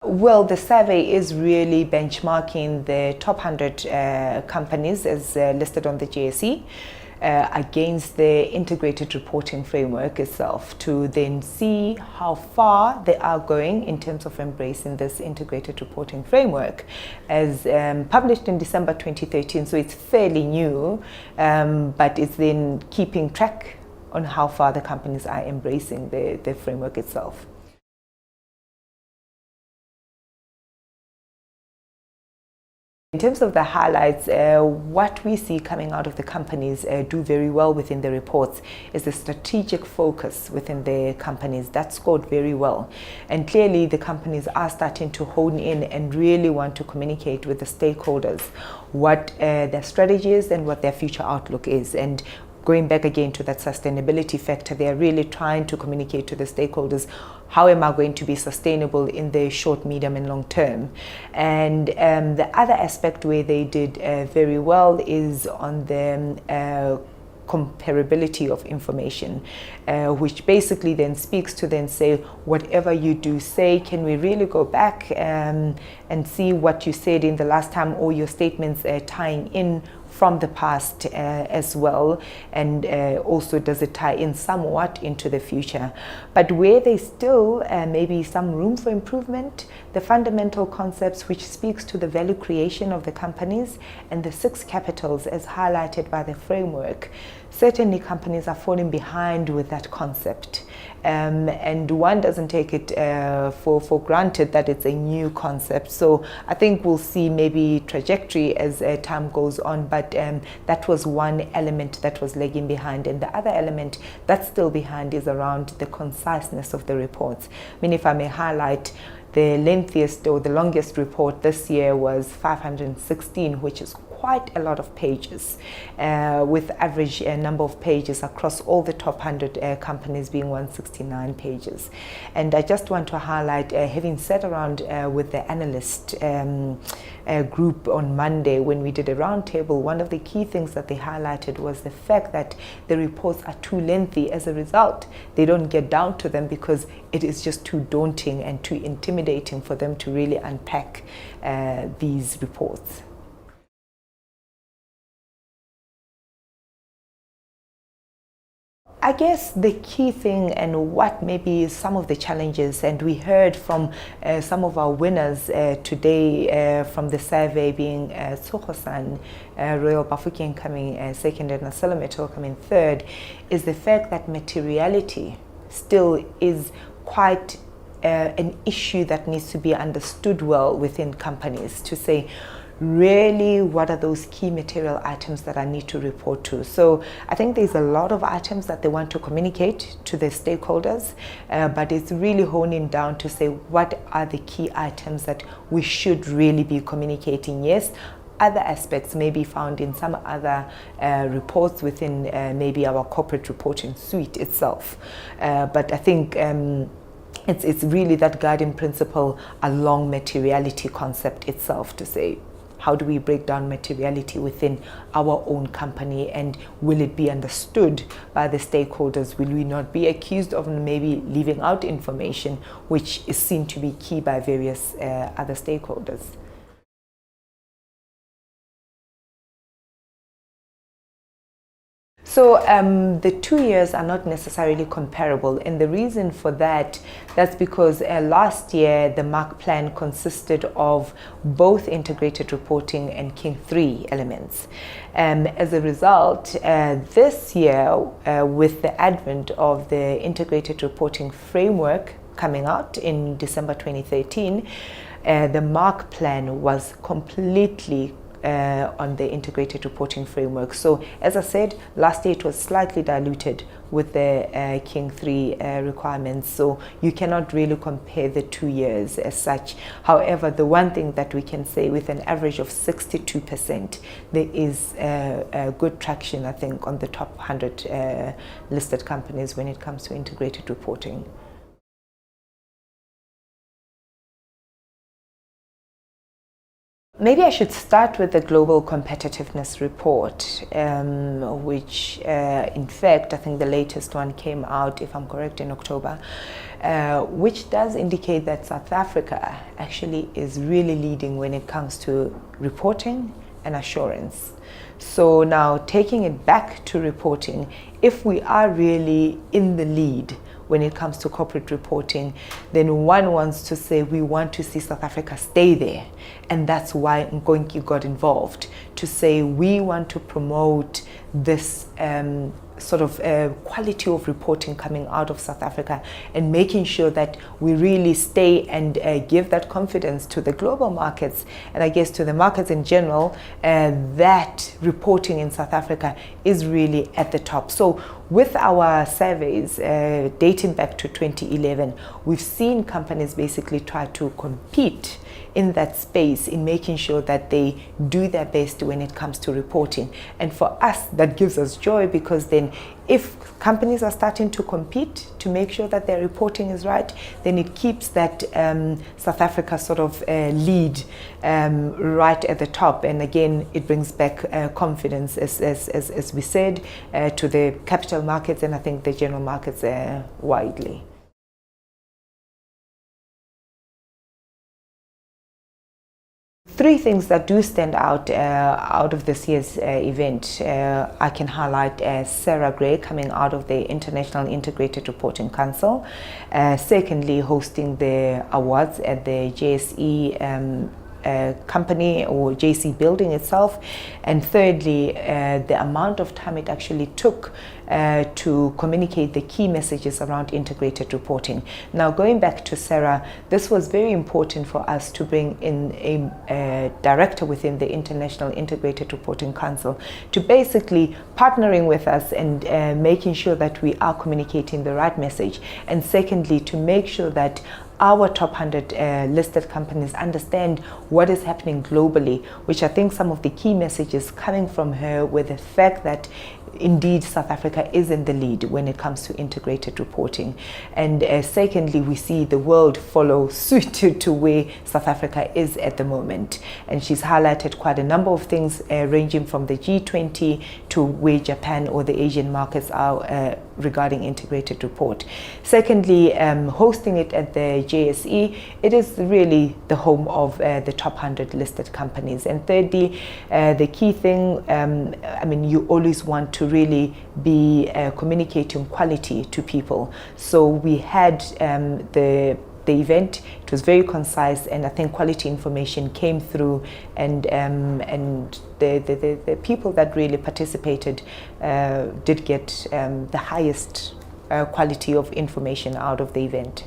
Well, the survey is really benchmarking the top 100 companies as listed on the JSE against the integrated reporting framework itself, to then see how far they are going in terms of embracing this integrated reporting framework, as published in December 2013, so it's fairly new, but it's then keeping track on how far the companies are embracing the framework itself. In terms of the highlights, what we see coming out of the companies do very well within the reports is the strategic focus within the companies. That scored very well. And clearly the companies are starting to hone in and really want to communicate with the stakeholders what their strategy is and what their future outlook is. And going back again to that sustainability factor, they are really trying to communicate to the stakeholders, how am I going to be sustainable in the short, medium and long term? And the other aspect where they did very well is on the comparability of information, which basically then speaks to then say, whatever you do say, can we really go back and see what you said in the last time, or your statements tying in from the past as well, and also does it tie in somewhat into the future. But where there's still maybe some room for improvement, the fundamental concepts which speaks to the value creation of the companies and the 6 capitals as highlighted by the framework, certainly companies are falling behind with that concept. And one doesn't take it for granted that it's a new concept. So I think we'll see maybe trajectory as time goes on, but that was one element that was lagging behind. And the other element that's still behind is around the conciseness of the reports. I mean, if I may highlight, the lengthiest or the longest report this year was 516, which is quite a lot of pages, with average number of pages across all the top 100 companies being 169 pages. And I just want to highlight, having sat around with the analyst group on Monday when we did a roundtable, one of the key things that they highlighted was the fact that the reports are too lengthy. As a result, they don't get down to them because it is just too daunting and too intimidating for them to really unpack these reports. I guess the key thing, and what maybe some of the challenges, and we heard from some of our winners today from the survey, being Tsogo-san, Royal Bafokeng coming second and ArcelorMittal coming third, is the fact that materiality still is quite an issue that needs to be understood well within companies, to say, really, what are those key material items that I need to report to? So I think there's a lot of items that they want to communicate to their stakeholders, but it's really honing down to say, what are the key items that we should really be communicating? Yes, other aspects may be found in some other reports within maybe our corporate reporting suite itself. But I think it's really that guiding principle along materiality concept itself, to say, how do we break down materiality within our own company, and will it be understood by the stakeholders? Will we not be accused of maybe leaving out information which is seen to be key by various other stakeholders? So the 2 years are not necessarily comparable, and the reason for that, that's because last year the MARC plan consisted of both integrated reporting and King 3 elements. As a result, this year, with the advent of the integrated reporting framework coming out in December 2013, the MARC plan was completely on the integrated reporting framework. So as I said, last year it was slightly diluted with the King 3 requirements, so you cannot really compare the 2 years as such. However, the one thing that we can say, with an average of 62%, there is good traction, I think, on the top 100 listed companies when it comes to integrated reporting. Maybe I should start with the Global Competitiveness Report, which in fact, I think the latest one came out, if I'm correct, in October, which does indicate that South Africa actually is really leading when it comes to reporting and assurance. So now taking it back to reporting, if we are really in the lead when it comes to corporate reporting, then one wants to say we want to see South Africa stay there. And that's why Nkonki got involved, to say we want to promote this sort of quality of reporting coming out of South Africa, and making sure that we really stay and give that confidence to the global markets, and I guess to the markets in general, that reporting in South Africa is really at the top. So with our surveys dating back to 2011, we've seen companies basically try to compete in that space, in making sure that they do their best when it comes to reporting. And for us, that gives us joy, because then if companies are starting to compete to make sure that their reporting is right, then it keeps that South Africa sort of lead right at the top. And again, it brings back confidence, as we said, to the capital markets, and I think the general markets widely. Three things that do stand out of this year's event. I can highlight Sarah Gray coming out of the International Integrated Reporting Council. Secondly, hosting the awards at the JSE company or JSE building itself. And thirdly, the amount of time it actually took to communicate the key messages around integrated reporting. Now, going back to Sarah, this was very important for us to bring in a director within the International Integrated Reporting Council, to basically partnering with us and making sure that we are communicating the right message. And secondly, to make sure that our top 100 listed companies understand what is happening globally, which I think some of the key messages coming from her were the fact that indeed South Africa is in the lead when it comes to integrated reporting. And secondly, we see the world follow suit to where South Africa is at the moment. And she's highlighted quite a number of things ranging from the G20 to where Japan or the Asian markets are regarding integrated report. Secondly, hosting it at the JSE, it is really the home of the top 100 listed companies. And thirdly, the key thing, I mean, you always want to really be communicating quality to people. So we had the event. It was very concise, and I think quality information came through, and the people that really participated did get the highest quality of information out of the event.